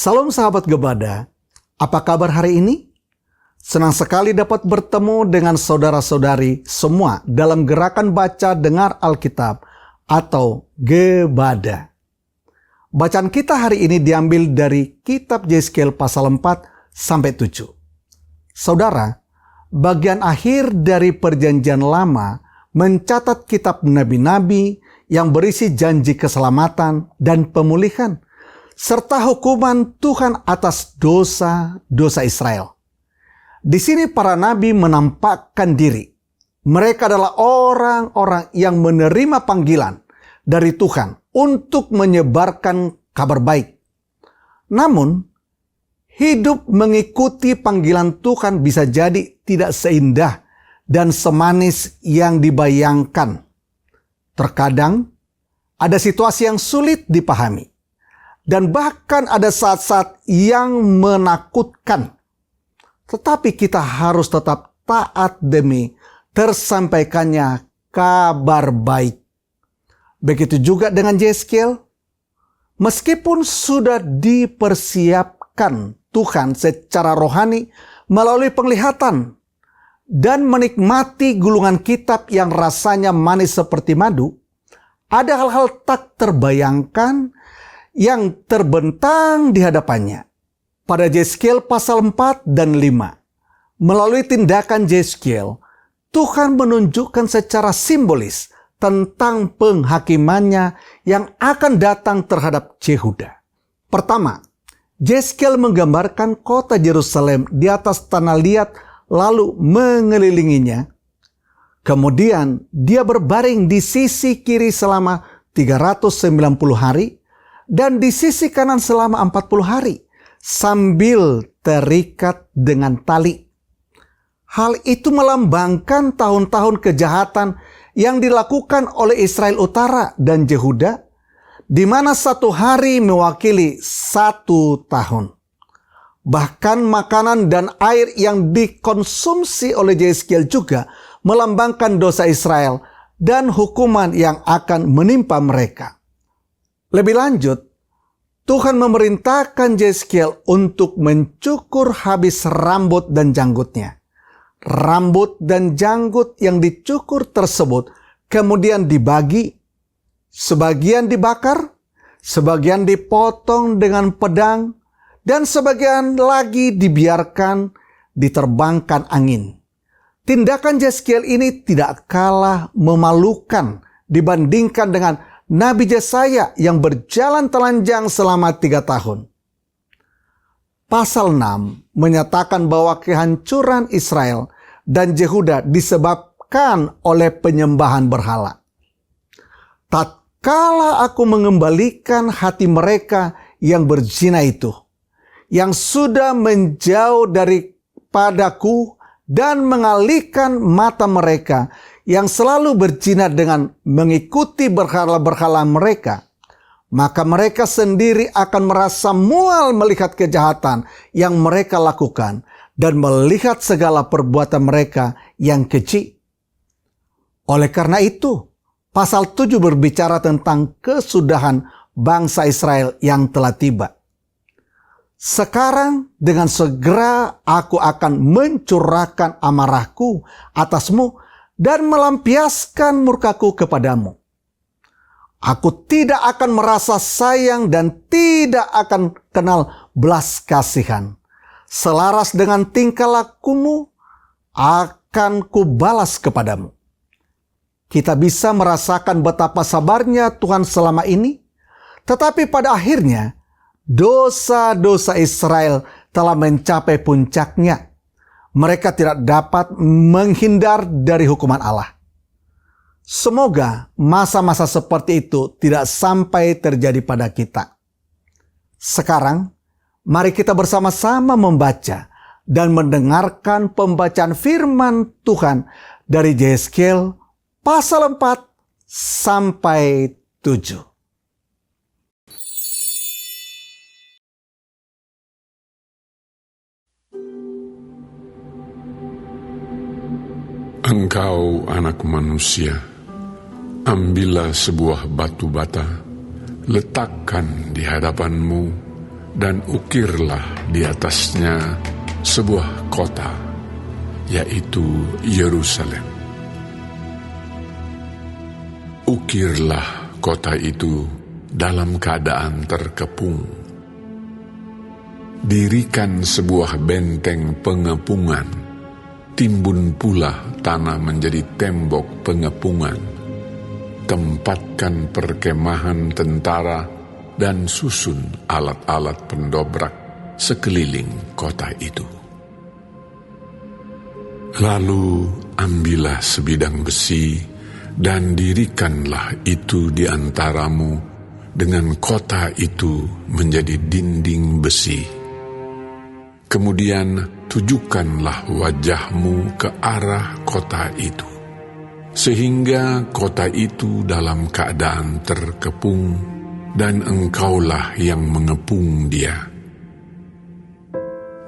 Salam sahabat Gebada, apa kabar hari ini? Senang sekali dapat bertemu dengan saudara-saudari semua dalam gerakan baca dengar Alkitab atau Gebada. Bacaan kita hari ini diambil dari kitab Yeskil pasal 4 sampai 7. Saudara, bagian akhir dari perjanjian lama mencatat kitab nabi-nabi yang berisi janji keselamatan dan pemulihan, serta hukuman Tuhan atas dosa-dosa Israel. Di sini para nabi menampakkan diri. Mereka adalah orang-orang yang menerima panggilan dari Tuhan untuk menyebarkan kabar baik. Namun, hidup mengikuti panggilan Tuhan bisa jadi tidak seindah dan semanis yang dibayangkan. Terkadang, ada situasi yang sulit dipahami. Dan bahkan ada saat-saat yang menakutkan. Tetapi kita harus tetap taat demi tersampaikannya kabar baik. Begitu juga dengan Yeskil. Meskipun sudah dipersiapkan Tuhan secara rohani melalui penglihatan dan menikmati gulungan kitab yang rasanya manis seperti madu, ada hal-hal tak terbayangkan yang terbentang di hadapannya. Pada Yeskil pasal 4 dan 5, melalui tindakan Yeskil, Tuhan menunjukkan secara simbolis tentang penghakimannya yang akan datang terhadap Yehuda. Pertama, Yeskil menggambarkan kota Yerusalem di atas tanah liat lalu mengelilinginya. Kemudian dia berbaring di sisi kiri selama 390 hari dan di sisi kanan selama 40 hari sambil terikat dengan tali. Hal itu melambangkan tahun-tahun kejahatan yang dilakukan oleh Israel Utara dan Yehuda, di mana satu hari mewakili 1 tahun. Bahkan makanan dan air yang dikonsumsi oleh Yeskil juga melambangkan dosa Israel dan hukuman yang akan menimpa mereka. Lebih lanjut, Tuhan memerintahkan Yeskil untuk mencukur habis rambut dan janggutnya. Rambut dan janggut yang dicukur tersebut kemudian dibagi, sebagian dibakar, sebagian dipotong dengan pedang, dan sebagian lagi dibiarkan diterbangkan angin. Tindakan Yeskil ini tidak kalah memalukan dibandingkan dengan Nabi Yesaya yang berjalan telanjang selama 3 tahun. Pasal 6 menyatakan bahwa kehancuran Israel dan Yehuda disebabkan oleh penyembahan berhala. Tatkala aku mengembalikan hati mereka yang berzina itu, yang sudah menjauh daripadaku dan mengalihkan mata mereka yang selalu berzina dengan mengikuti berhala-berhala mereka, maka mereka sendiri akan merasa mual melihat kejahatan yang mereka lakukan dan melihat segala perbuatan mereka yang keji. Oleh karena itu, pasal 7 berbicara tentang kesudahan bangsa Israel yang telah tiba. Sekarang dengan segera aku akan mencurahkan amarahku atasmu dan melampiaskan murkaku kepadamu. Aku tidak akan merasa sayang dan tidak akan kenal belas kasihan. Selaras dengan tingkah lakumu akan kubalas kepadamu. Kita bisa merasakan betapa sabarnya Tuhan selama ini, tetapi pada akhirnya dosa-dosa Israel telah mencapai puncaknya. Mereka tidak dapat menghindar dari hukuman Allah. Semoga masa-masa seperti itu tidak sampai terjadi pada kita. Sekarang, mari kita bersama-sama membaca dan mendengarkan pembacaan firman Tuhan dari Yeskil pasal 4 sampai 7. Engkau anak manusia, ambillah sebuah batu bata, letakkan di hadapanmu dan ukirlah di atasnya sebuah kota, yaitu Yerusalem. Ukirlah kota itu dalam keadaan terkepung. Dirikan sebuah benteng pengepungan, timbun pula tanah menjadi tembok pengepungan. Tempatkan perkemahan tentara dan susun alat-alat pendobrak sekeliling kota itu. Lalu ambillah sebidang besi dan dirikanlah itu di antaramu dengan kota itu menjadi dinding besi. Kemudian tujukanlah wajahmu ke arah kota itu, sehingga kota itu dalam keadaan terkepung dan engkaulah yang mengepung dia.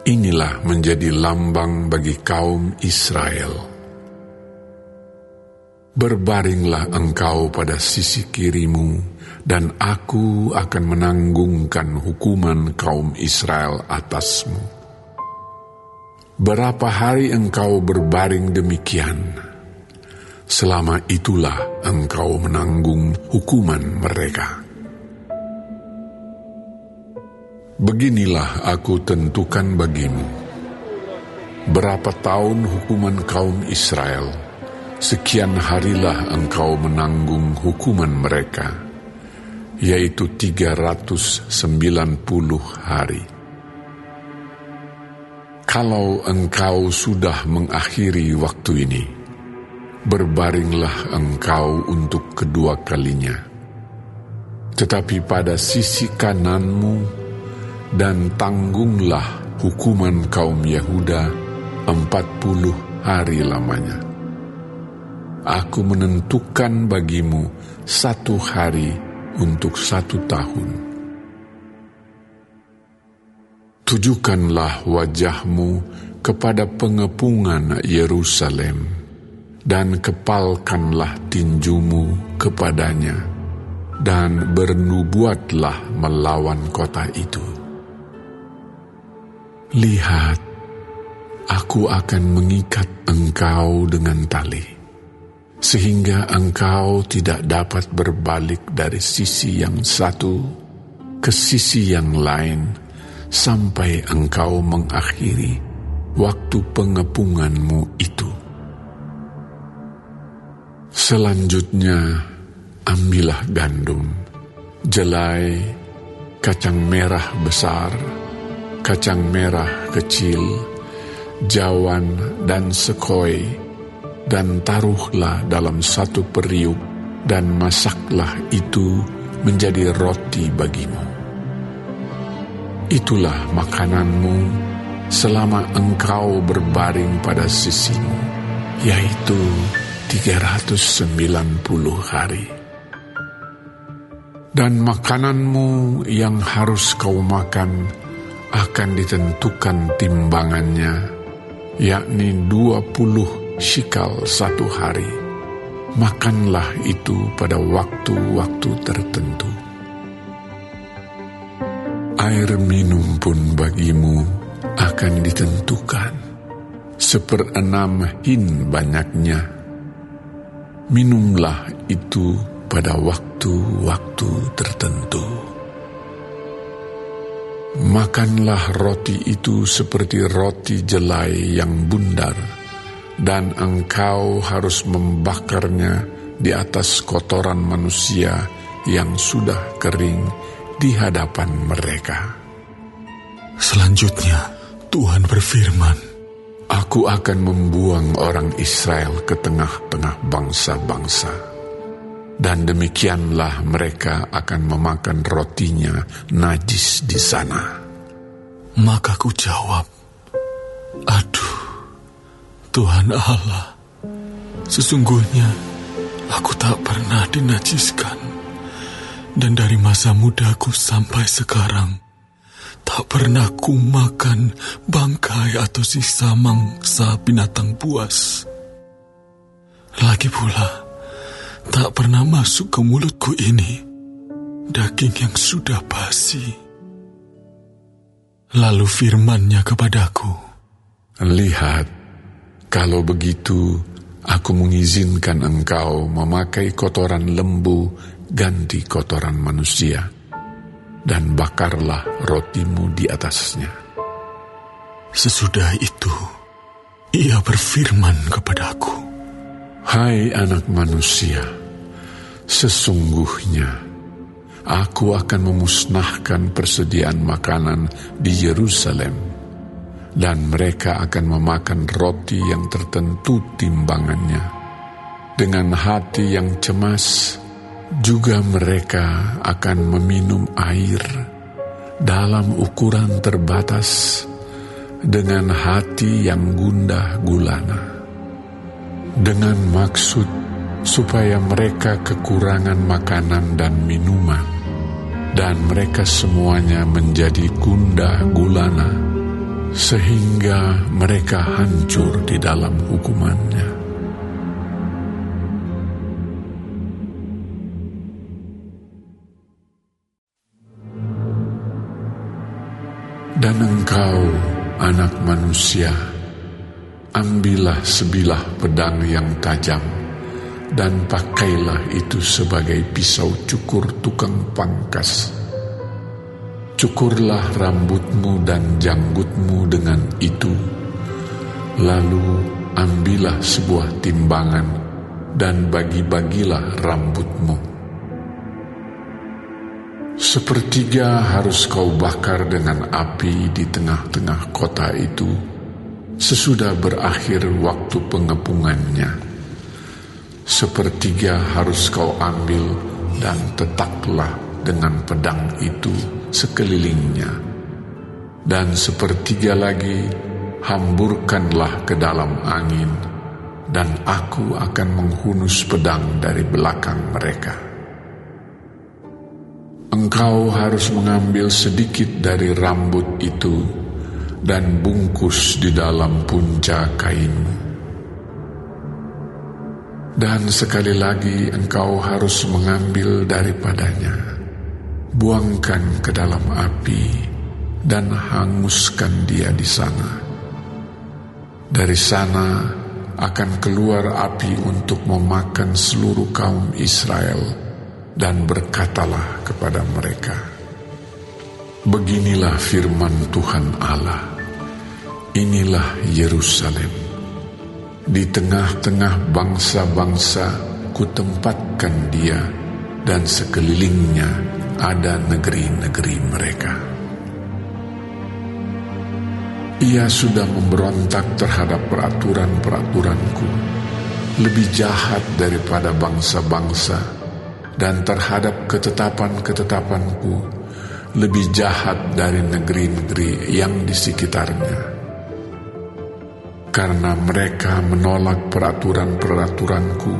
Inilah menjadi lambang bagi kaum Israel. Berbaringlah engkau pada sisi kirimu, dan aku akan menanggungkan hukuman kaum Israel atasmu. Berapa hari engkau berbaring demikian, selama itulah engkau menanggung hukuman mereka. Beginilah aku tentukan bagimu, berapa tahun hukuman kaum Israel, sekian harilah engkau menanggung hukuman mereka, yaitu 390 hari. Kalau engkau sudah mengakhiri waktu ini, berbaringlah engkau untuk kedua kalinya. Tetapi pada sisi kananmu, dan tanggunglah hukuman kaum Yehuda 40 hari lamanya. Aku menentukan bagimu 1 hari untuk 1 tahun. Tujukanlah wajahmu kepada pengepungan Yerusalem, dan kepalkanlah tinjumu kepadanya, dan bernubuatlah melawan kota itu. Lihat, aku akan mengikat engkau dengan tali, sehingga engkau tidak dapat berbalik dari sisi yang satu ke sisi yang lain, sampai engkau mengakhiri waktu pengepunganmu itu. Selanjutnya, ambillah gandum, jelai, kacang merah besar, kacang merah kecil, jawan dan sekoi, dan taruhlah dalam 1 periuk, dan masaklah itu menjadi roti bagimu. Itulah makananmu selama engkau berbaring pada sisimu, yaitu 390 hari. Dan makananmu yang harus kau makan akan ditentukan timbangannya, yakni 20 shikal 1 hari. Makanlah itu pada waktu-waktu tertentu. Air minum pun bagimu akan ditentukan 1/6 hin banyaknya. Minumlah itu pada waktu-waktu tertentu. Makanlah roti itu seperti roti jelai yang bundar, dan engkau harus membakarnya di atas kotoran manusia yang sudah kering di hadapan mereka. Selanjutnya, Tuhan berfirman, Aku akan membuang orang Israel ke tengah-tengah bangsa-bangsa, dan demikianlah mereka akan memakan rotinya najis di sana. Maka ku jawab, aduh, Tuhan Allah, sesungguhnya aku tak pernah dinajiskan, dan dari masa mudaku sampai sekarang, tak pernah ku makan bangkai atau sisa mangsa binatang buas. Lagi pula, tak pernah masuk ke mulutku ini daging yang sudah basi. Lalu firman-Nya kepadaku, Lihat, kalau begitu aku mengizinkan engkau memakai kotoran lembu ganti kotoran manusia, dan bakarlah rotimu di atasnya. Sesudah itu, Ia berfirman kepadaku, Hai anak manusia, sesungguhnya aku akan memusnahkan persediaan makanan di Yerusalem, dan mereka akan memakan roti yang tertentu timbangannya. Dengan hati yang cemas, juga mereka akan meminum air dalam ukuran terbatas, dengan hati yang gundah gulana, dengan maksud supaya mereka kekurangan makanan dan minuman, dan mereka semuanya menjadi gundah gulana, sehingga mereka hancur di dalam hukumannya. Dan engkau, anak manusia, ambillah sebilah pedang yang tajam, dan pakailah itu sebagai pisau cukur tukang pangkas. Cukurlah rambutmu dan janggutmu dengan itu, lalu ambillah sebuah timbangan dan bagi-bagilah rambutmu. Sepertiga harus kau bakar dengan api di tengah-tengah kota itu, sesudah berakhir waktu pengepungannya. Sepertiga harus kau ambil dan tetaklah dengan pedang itu sekelilingnya, dan sepertiga lagi hamburkanlah ke dalam angin, dan aku akan menghunus pedang dari belakang mereka. Engkau harus mengambil sedikit dari rambut itu dan bungkus di dalam punca kainmu. Dan sekali lagi engkau harus mengambil daripadanya, buangkan ke dalam api, dan hanguskan dia di sana. Dari sana akan keluar api untuk memakan seluruh kaum Israel, dan berkatalah kepada mereka, Beginilah firman Tuhan Allah, inilah Yerusalem. Di tengah-tengah bangsa-bangsa kutempatkan dia, dan sekelilingnya ada negeri-negeri mereka. Ia sudah memberontak terhadap peraturan-peraturanku, lebih jahat daripada bangsa-bangsa, dan terhadap ketetapan-ketetapanku, lebih jahat dari negeri-negeri yang di sekitarnya. Karena mereka menolak peraturan-peraturanku,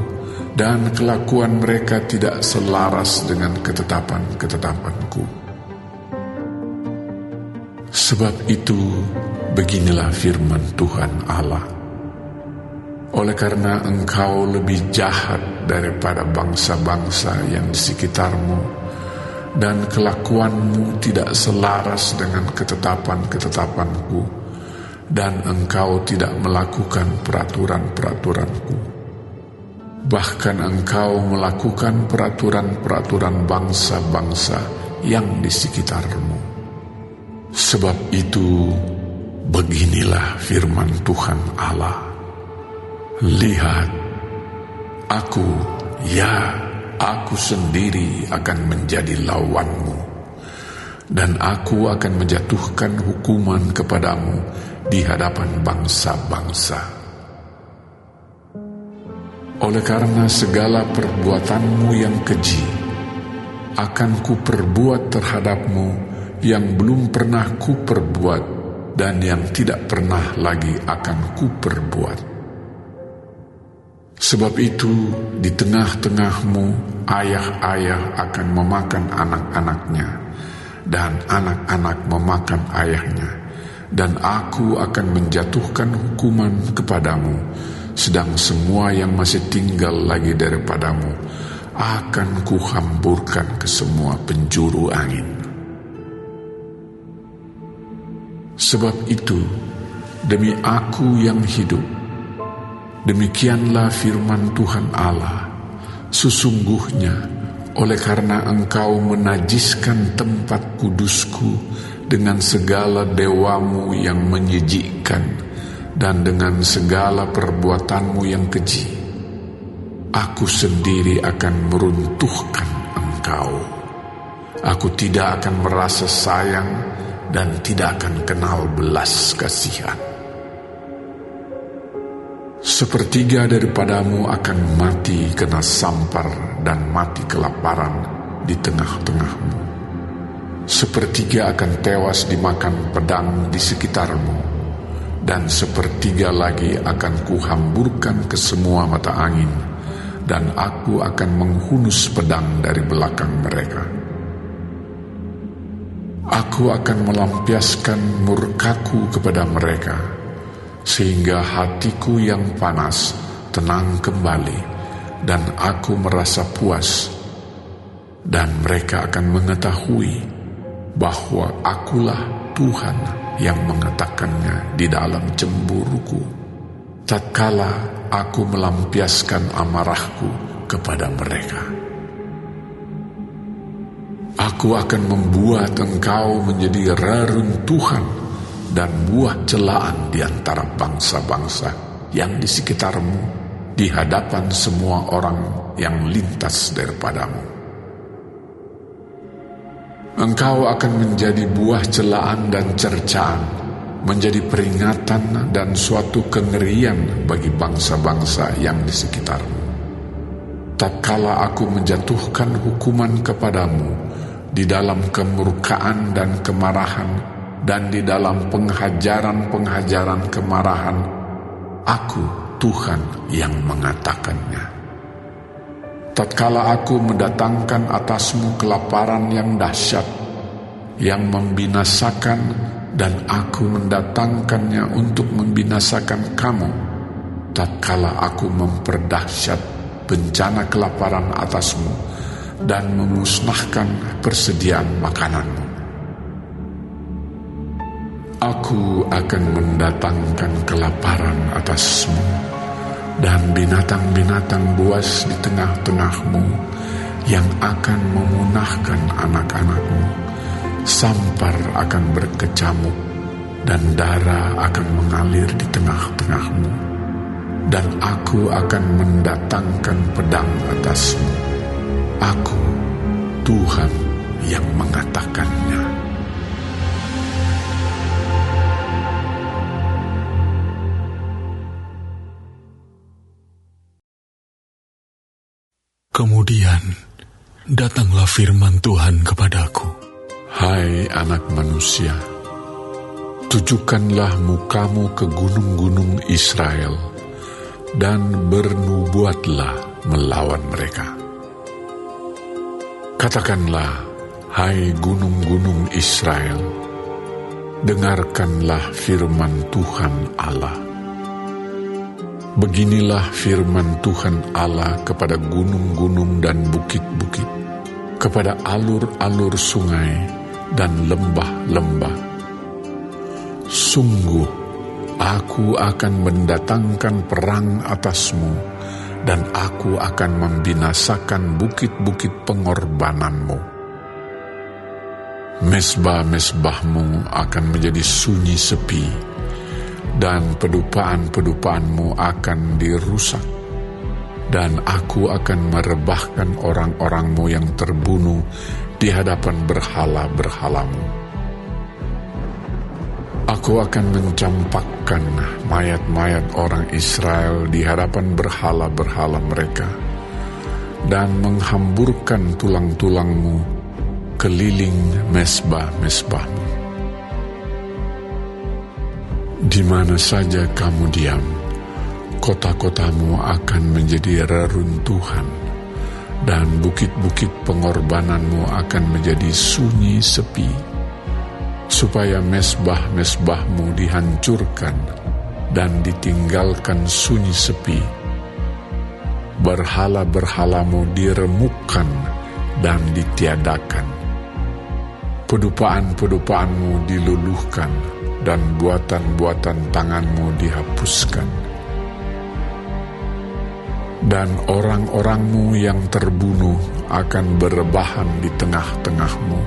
dan kelakuan mereka tidak selaras dengan ketetapan-ketetapanku. Sebab itu, beginilah firman Tuhan Allah. Oleh karena engkau lebih jahat daripada bangsa-bangsa yang di sekitarmu, dan kelakuanmu tidak selaras dengan ketetapan-ketetapanku, dan engkau tidak melakukan peraturan-peraturanku, bahkan engkau melakukan peraturan-peraturan bangsa-bangsa yang di sekitarmu. Sebab itu, beginilah firman Tuhan Allah. Lihat, aku sendiri akan menjadi lawanmu, dan aku akan menjatuhkan hukuman kepadamu di hadapan bangsa-bangsa. Oleh karena segala perbuatanmu yang keji, akan kuperbuat terhadapmu yang belum pernah kuperbuat, dan yang tidak pernah lagi akan kuperbuat. Sebab itu, di tengah-tengahmu ayah-ayah akan memakan anak-anaknya, dan anak-anak memakan ayahnya, dan aku akan menjatuhkan hukuman kepadamu, sedang semua yang masih tinggal lagi daripadamu akan kuhamburkan ke semua penjuru angin. Sebab itu, demi aku yang hidup, demikianlah firman Tuhan Allah, sesungguhnya oleh karena engkau menajiskan tempat kudusku dengan segala dewamu yang menyejikkan dan dengan segala perbuatanmu yang keji, aku sendiri akan meruntuhkan engkau. Aku tidak akan merasa sayang dan tidak akan kenal belas kasihan. Sepertiga daripadamu akan mati kena sampar dan mati kelaparan di tengah-tengahmu. Sepertiga akan tewas dimakan pedang di sekitarmu, dan sepertiga lagi akan kuhamburkan ke semua mata angin, dan aku akan menghunus pedang dari belakang mereka. Aku akan melampiaskan murkaku kepada mereka, sehingga hatiku yang panas tenang kembali, dan aku merasa puas, dan mereka akan mengetahui bahwa akulah Tuhan yang mengatakannya di dalam cemburuku, tatkala aku melampiaskan amarahku kepada mereka. Aku akan membuat engkau menjadi reruntuhan dan buah celaan di antara bangsa-bangsa yang di sekitarmu, di hadapan semua orang yang lintas daripadamu. Engkau akan menjadi buah celaan dan cercaan, menjadi peringatan dan suatu kengerian bagi bangsa-bangsa yang di sekitarmu. Tatkala aku menjatuhkan hukuman kepadamu di dalam kemurkaan dan kemarahan, dan di dalam penghajaran-penghajaran kemarahan, aku Tuhan yang mengatakannya. Tatkala aku mendatangkan atasmu kelaparan yang dahsyat, yang membinasakan, dan aku mendatangkannya untuk membinasakan kamu, tatkala aku memperdahsyat bencana kelaparan atasmu, dan memusnahkan persediaan makananmu. Aku akan mendatangkan kelaparan atasmu, dan binatang-binatang buas di tengah-tengahmu yang akan memunahkan anak-anakmu. Sampar akan berkecamuk, dan darah akan mengalir di tengah-tengahmu, dan aku akan mendatangkan pedang atasmu. Aku, Tuhan yang mengatakannya. Kemudian datanglah firman Tuhan kepadaku. Hai anak manusia, tujukanlah mukamu ke gunung-gunung Israel, dan bernubuatlah melawan mereka. Katakanlah, hai gunung-gunung Israel, dengarkanlah firman Tuhan Allah. Beginilah firman Tuhan Allah kepada gunung-gunung dan bukit-bukit, kepada alur-alur sungai dan lembah-lembah. Sungguh, aku akan mendatangkan perang atasmu, dan aku akan membinasakan bukit-bukit pengorbananmu. Mesbah-mesbahmu akan menjadi sunyi sepi, dan pedupaan-pedupaanmu akan dirusak, dan aku akan merebahkan orang-orangmu yang terbunuh di hadapan berhala-berhalamu. Aku akan mencampakkan mayat-mayat orang Israel di hadapan berhala-berhala mereka, dan menghamburkan tulang-tulangmu keliling mesbah-mesbahmu. Di mana saja kamu diam, kota-kotamu akan menjadi reruntuhan, dan bukit-bukit pengorbananmu akan menjadi sunyi sepi, supaya mesbah-mesbahmu dihancurkan dan ditinggalkan sunyi sepi. Berhala-berhalamu diremukkan dan ditiadakan. Pedupaan-pedupaanmu diluluhkan dan buatan-buatan tanganmu dihapuskan. Dan orang-orangmu yang terbunuh akan berebahan di tengah-tengahmu,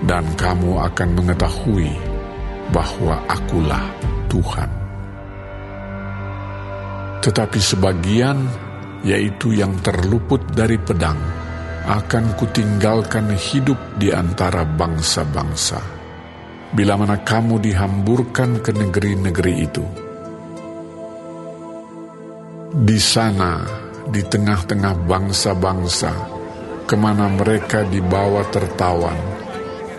dan kamu akan mengetahui bahwa Akulah Tuhan. Tetapi sebagian, yaitu yang terluput dari pedang, akan kutinggalkan hidup di antara bangsa-bangsa, bila mana kamu dihamburkan ke negeri-negeri itu. Di sana, di tengah-tengah bangsa-bangsa, kemana mereka dibawa tertawan,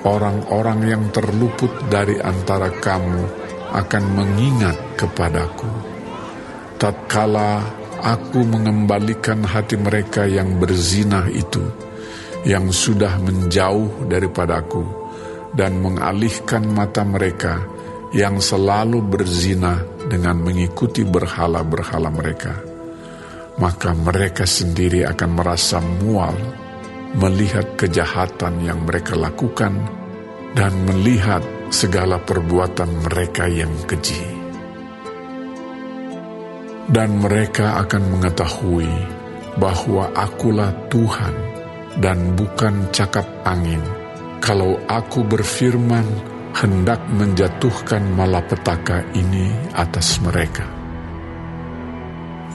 orang-orang yang terluput dari antara kamu akan mengingat kepadaku. Tatkala aku mengembalikan hati mereka yang berzina itu, yang sudah menjauh daripadaku, dan mengalihkan mata mereka yang selalu berzina dengan mengikuti berhala-berhala mereka, maka mereka sendiri akan merasa mual melihat kejahatan yang mereka lakukan dan melihat segala perbuatan mereka yang keji. Dan mereka akan mengetahui bahwa Akulah Tuhan dan bukan cakap angin, kalau aku berfirman hendak menjatuhkan malapetaka ini atas mereka.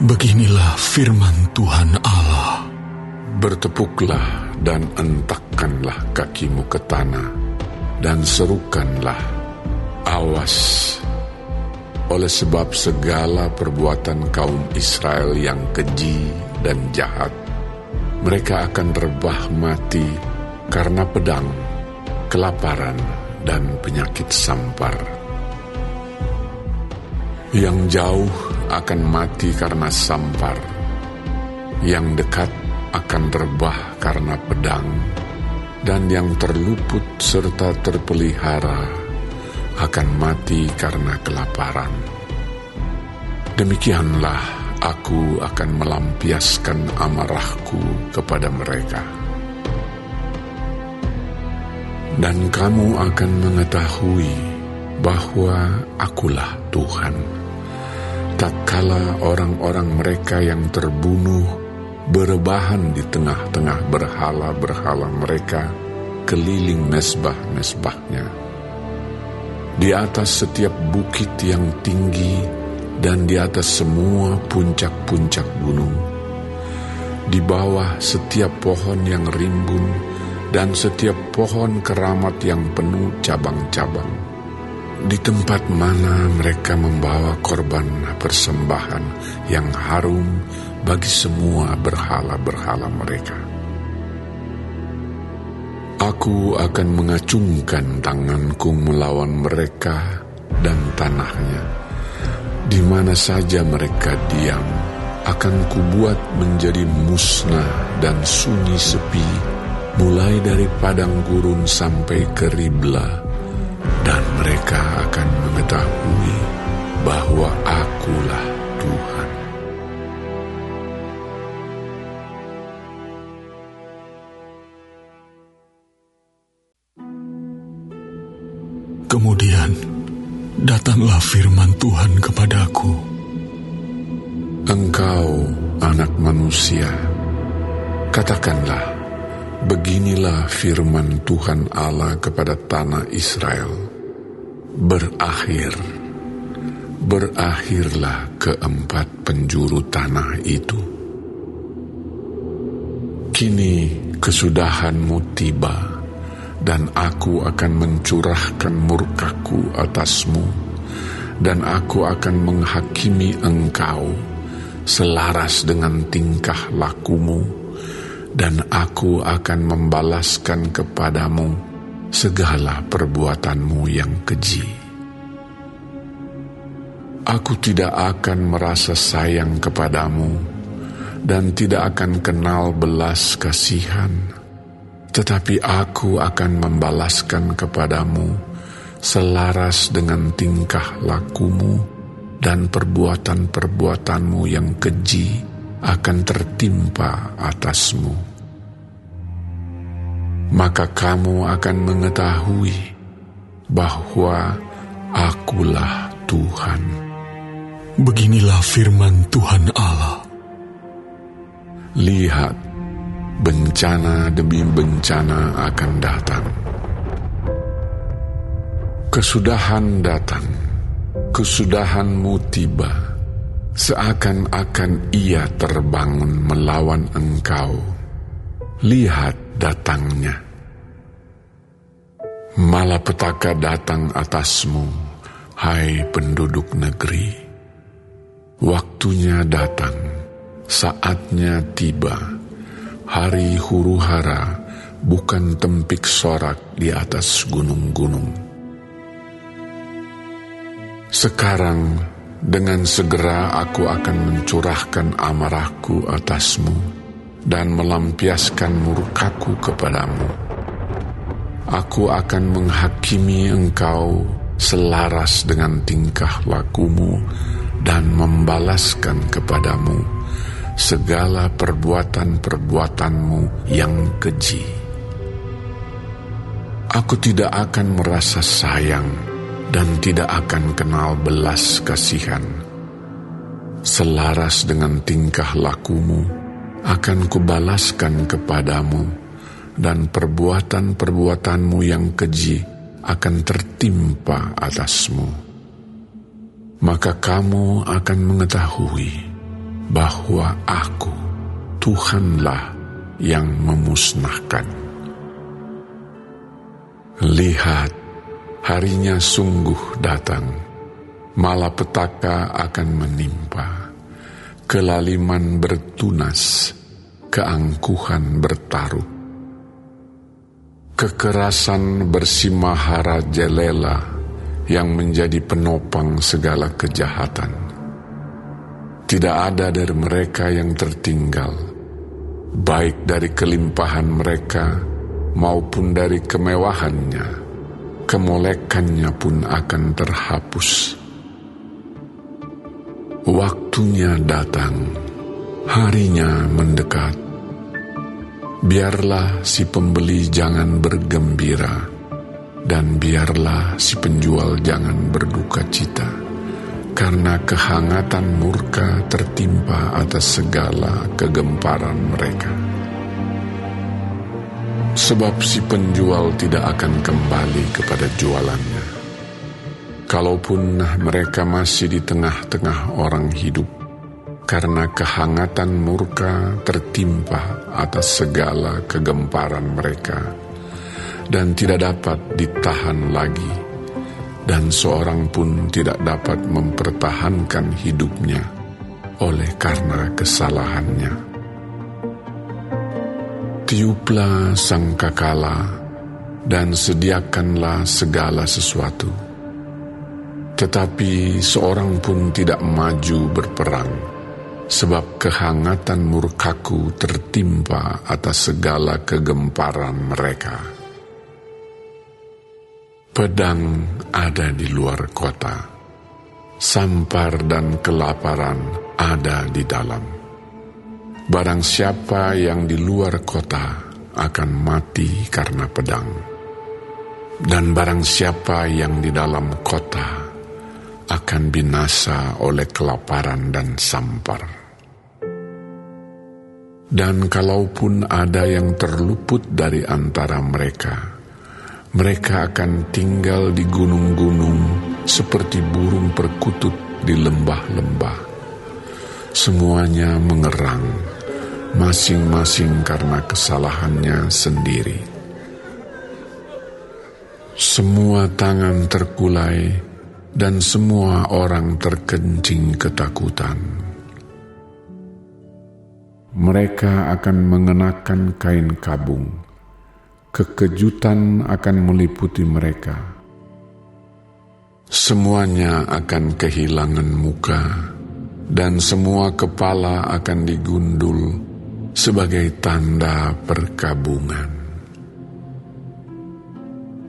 Beginilah firman Tuhan Allah. Bertepuklah dan entakkanlah kakimu ke tanah, dan serukanlah, awas, oleh sebab segala perbuatan kaum Israel yang keji dan jahat, mereka akan rebah mati karena pedang, kelaparan, dan penyakit sampar. Yang jauh akan mati karena sampar, yang dekat akan rebah karena pedang, dan yang terluput serta terpelihara akan mati karena kelaparan. Demikianlah aku akan melampiaskan amarahku kepada mereka. Dan kamu akan mengetahui bahwa Akulah Tuhan, tatkala orang-orang mereka yang terbunuh berebahan di tengah-tengah berhala-berhala mereka keliling mezbah-mezbahnya, di atas setiap bukit yang tinggi dan di atas semua puncak-puncak gunung, di bawah setiap pohon yang rimbun dan setiap pohon keramat yang penuh cabang-cabang, di tempat mana mereka membawa korban persembahan yang harum bagi semua berhala-berhala mereka. Aku akan mengacungkan tanganku melawan mereka dan tanahnya. Di mana saja mereka diam, akan kubuat menjadi musnah dan sunyi sepi, mulai dari padang gurun sampai ke Ribla, dan mereka akan mengetahui bahwa Akulah Tuhan. Kemudian datanglah firman Tuhan kepadaku. Engkau, anak manusia, katakanlah, beginilah firman Tuhan Allah kepada tanah Israel. Berakhirlah keempat penjuru tanah itu. Kini kesudahanmu tiba, dan aku akan mencurahkan murkaku atasmu, dan aku akan menghakimi engkau selaras dengan tingkah lakumu, dan aku akan membalaskan kepadamu segala perbuatanmu yang keji. Aku tidak akan merasa sayang kepadamu, dan tidak akan kenal belas kasihan, tetapi aku akan membalaskan kepadamu selaras dengan tingkah lakumu, dan perbuatan-perbuatanmu yang keji akan tertimpa atasmu. Maka kamu akan mengetahui bahwa Akulah Tuhan. Beginilah firman Tuhan Allah. Lihat, bencana demi bencana akan datang. Kesudahan datang, kesudahanmu tiba, seakan-akan ia terbangun melawan engkau. Lihat datangnya. Malapetaka datang atasmu, hai penduduk negeri. Waktunya datang, saatnya tiba. Hari huru-hara bukan tempik sorak di atas gunung-gunung. Sekarang dengan segera aku akan mencurahkan amarahku atasmu dan melampiaskan murkaku kepadamu. Aku akan menghakimi engkau selaras dengan tingkah lakumu dan membalaskan kepadamu segala perbuatan-perbuatanmu yang keji. Aku tidak akan merasa sayang dan tidak akan kenal belas kasihan. Selaras dengan tingkah lakumu akan kubalaskan kepadamu, dan perbuatan-perbuatanmu yang keji akan tertimpa atasmu. Maka kamu akan mengetahui bahwa aku, Tuhanlah yang memusnahkan. Lihat, harinya sungguh datang, malapetaka akan menimpa, kelaliman bertunas, keangkuhan bertaruh. Kekerasan bersimahara jelela yang menjadi penopang segala kejahatan. Tidak ada dari mereka yang tertinggal, baik dari kelimpahan mereka maupun dari kemewahannya. Kemolekannya pun akan terhapus. Waktunya datang, harinya mendekat. Biarlah si pembeli jangan bergembira, dan biarlah si penjual jangan berduka cita, karena kehangatan murka tertimpa atas segala kegemparan mereka. Sebab si penjual tidak akan kembali kepada jualannya, kalaupun mereka masih di tengah-tengah orang hidup, karena kehangatan murka tertimpa atas segala kegemparan mereka, dan tidak dapat ditahan lagi, dan seorang pun tidak dapat mempertahankan hidupnya oleh karena kesalahannya. Tiuplah sangkakala dan sediakanlah segala sesuatu, tetapi seorang pun tidak maju berperang, sebab kehangatan murkaku tertimpa atas segala kegemparan mereka. Pedang ada di luar kota, sampar dan kelaparan ada di dalam. Barang siapa yang di luar kota akan mati karena pedang, dan barang siapa yang di dalam kota akan binasa oleh kelaparan dan sampar. Dan kalaupun ada yang terluput dari antara mereka, mereka akan tinggal di gunung-gunung seperti burung perkutut di lembah-lembah. Semuanya mengerang, masing-masing karena kesalahannya sendiri. Semua tangan terkulai, dan semua orang terkencing ketakutan. Mereka akan mengenakan kain kabung, kekejutan akan meliputi mereka. Semuanya akan kehilangan muka, dan semua kepala akan digundul sebagai tanda perkabungan.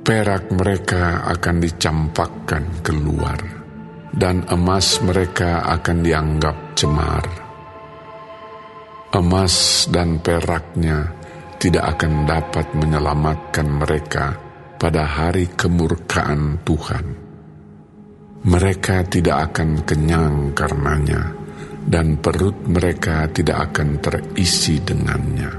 Perak mereka akan dicampakkan keluar, dan emas mereka akan dianggap cemar. Emas dan peraknya tidak akan dapat menyelamatkan mereka pada hari kemurkaan Tuhan. Mereka tidak akan kenyang karenanya, dan perut mereka tidak akan terisi dengannya.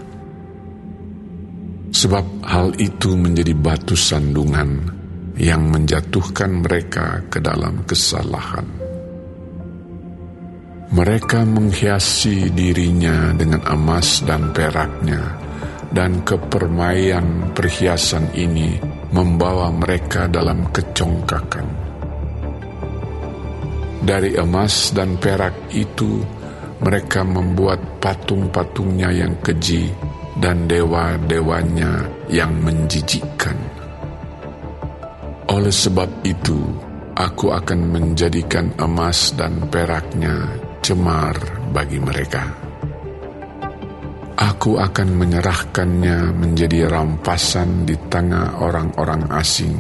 Sebab hal itu menjadi batu sandungan yang menjatuhkan mereka ke dalam kesalahan. Mereka menghiasi dirinya dengan emas dan peraknya, dan kepermaian perhiasan ini membawa mereka dalam kecongkakan. Dari emas dan perak itu, mereka membuat patung-patungnya yang keji dan dewa-dewanya yang menjijikkan. Oleh sebab itu, aku akan menjadikan emas dan peraknya cemar bagi mereka. Aku akan menyerahkannya menjadi rampasan di tengah orang-orang asing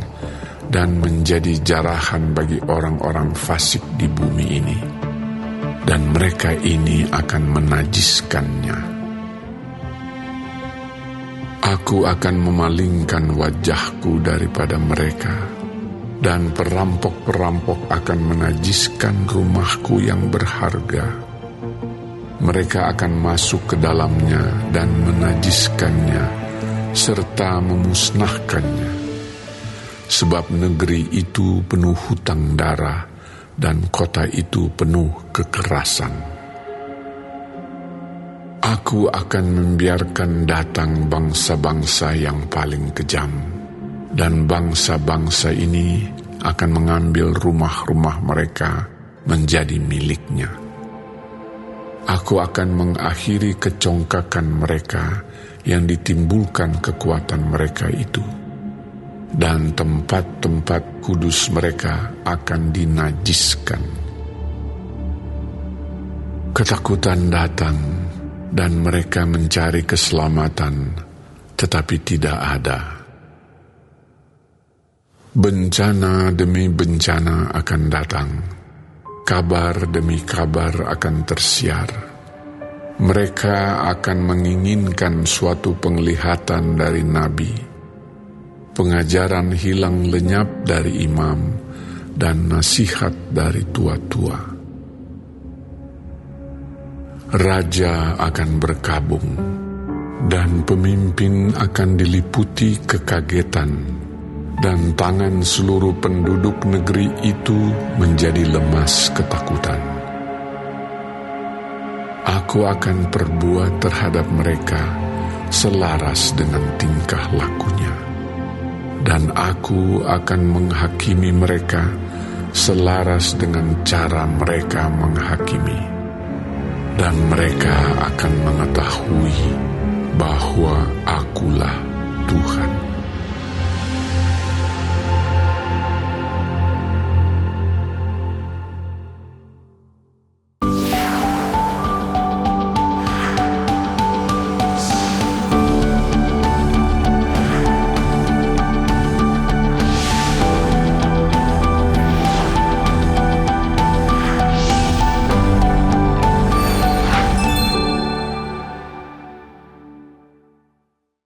dan menjadi jarahan bagi orang-orang fasik di bumi ini. Dan mereka ini akan menajiskannya. Aku akan memalingkan wajahku daripada mereka, dan perampok-perampok akan menajiskan rumahku yang berharga. Mereka akan masuk ke dalamnya dan menajiskannya, serta memusnahkannya. Sebab negeri itu penuh hutang darah, dan kota itu penuh kekerasan. Aku akan membiarkan datang bangsa-bangsa yang paling kejam, dan bangsa-bangsa ini akan mengambil rumah-rumah mereka menjadi miliknya. Aku akan mengakhiri kecongkakan mereka yang ditimbulkan kekuatan mereka itu, dan tempat-tempat kudus mereka akan dinajiskan. Ketakutan datang, dan mereka mencari keselamatan, tetapi tidak ada. Bencana demi bencana akan datang, kabar demi kabar akan tersiar. Mereka akan menginginkan suatu penglihatan dari nabi. Pengajaran hilang lenyap dari imam, dan nasihat dari tua-tua. Raja akan berkabung, dan pemimpin akan diliputi kekagetan, dan tangan seluruh penduduk negeri itu menjadi lemas ketakutan. Aku akan perbuat terhadap mereka selaras dengan tingkah lakunya, dan aku akan menghakimi mereka selaras dengan cara mereka menghakimi. Dan mereka akan mengetahui bahwa akulah Tuhan.